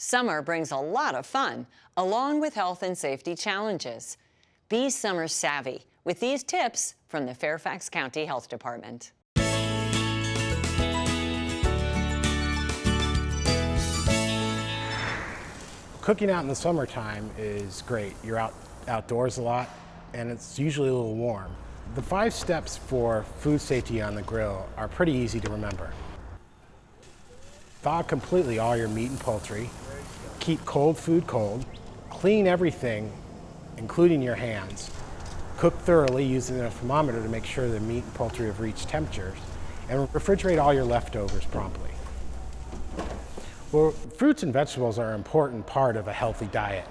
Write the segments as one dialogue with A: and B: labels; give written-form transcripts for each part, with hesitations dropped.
A: Summer brings a lot of fun, along with health and safety challenges. Be summer savvy with these tips from the Fairfax County Health Department.
B: Cooking out in the summertime is great. You're outdoors a lot, and it's usually a little warm. The 5 steps for food safety on the grill are pretty easy to remember. Thaw completely all your meat and poultry. Keep cold food cold. Clean everything, including your hands. Cook thoroughly using a thermometer to make sure the meat and poultry have reached temperatures. And refrigerate all your leftovers promptly. Well, fruits and vegetables are an important part of a healthy diet.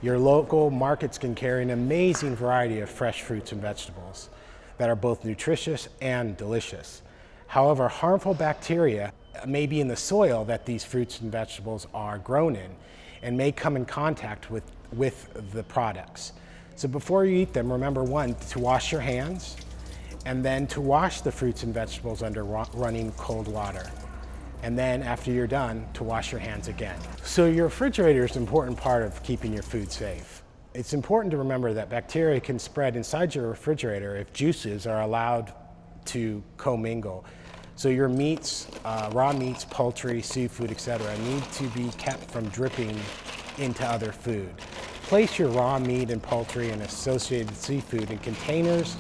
B: Your local markets can carry an amazing variety of fresh fruits and vegetables that are both nutritious and delicious. However, harmful bacteria may be in the soil that these fruits and vegetables are grown in and may come in contact with the products. So before you eat them, remember, 1, to wash your hands, and then to wash the fruits and vegetables under running cold water. And then after you're done, to wash your hands again. So your refrigerator is an important part of keeping your food safe. It's important to remember that bacteria can spread inside your refrigerator if juices are allowed to commingle. So your meats, raw meats, poultry, seafood, etc., need to be kept from dripping into other food. Place your raw meat and poultry and associated seafood in containers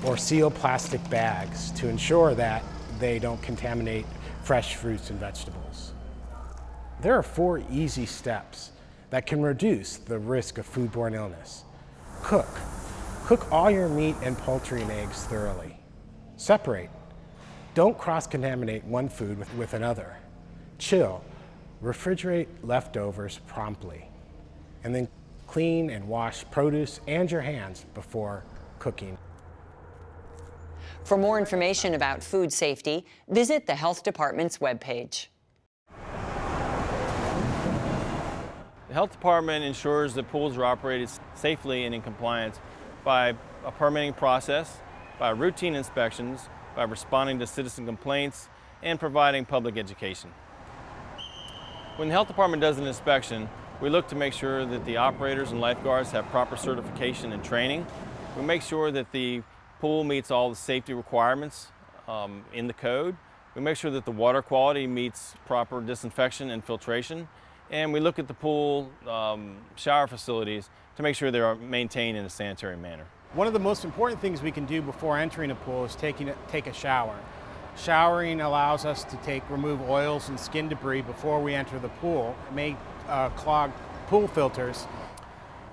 B: or sealed plastic bags to ensure that they don't contaminate fresh fruits and vegetables. There are 4 easy steps that can reduce the risk of foodborne illness. Cook. Cook all your meat and poultry and eggs thoroughly. Separate. Don't cross-contaminate one food with another. Chill. Refrigerate leftovers promptly. And then clean and wash produce and your hands before cooking.
A: For more information about food safety, visit the Health Department's webpage.
C: The Health Department ensures that pools are operated safely and in compliance by a permitting process, by routine inspections, by responding to citizen complaints, and providing public education. When the Health Department does an inspection, we look to make sure that the operators and lifeguards have proper certification and training. We make sure that the pool meets all the safety requirements in the code. We make sure that the water quality meets proper disinfection and filtration. And we look at the pool shower facilities to make sure they are maintained in a sanitary manner.
B: One of the most important things we can do before entering a pool is take a shower. Showering allows us to remove oils and skin debris before we enter the pool. It may clog pool filters.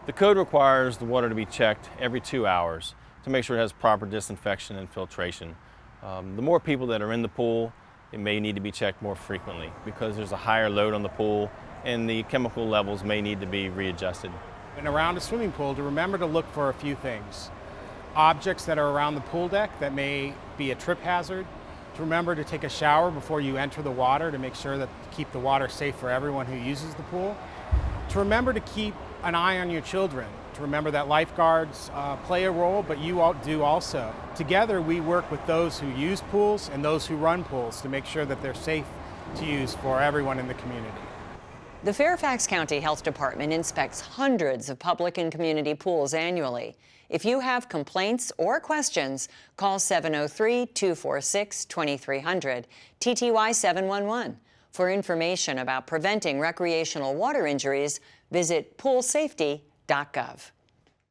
C: The code requires the water to be checked every 2 hours to make sure it has proper disinfection and filtration. The more people that are in the pool, it may need to be checked more frequently because there's a higher load on the pool and the chemical levels may need to be readjusted.
B: And around a swimming pool, to remember to look for a few things. Objects that are around the pool deck that may be a trip hazard. To remember to take a shower before you enter the water to make sure that keep the water safe for everyone who uses the pool. To remember to keep an eye on your children. To remember that lifeguards play a role, but you all do also. Together we work with those who use pools and those who run pools to make sure that they're safe to use for everyone in the community.
A: The Fairfax County Health Department inspects hundreds of public and community pools annually. If you have complaints or questions, call 703-246-2300, TTY 711. For information about preventing recreational water injuries, visit poolsafety.gov.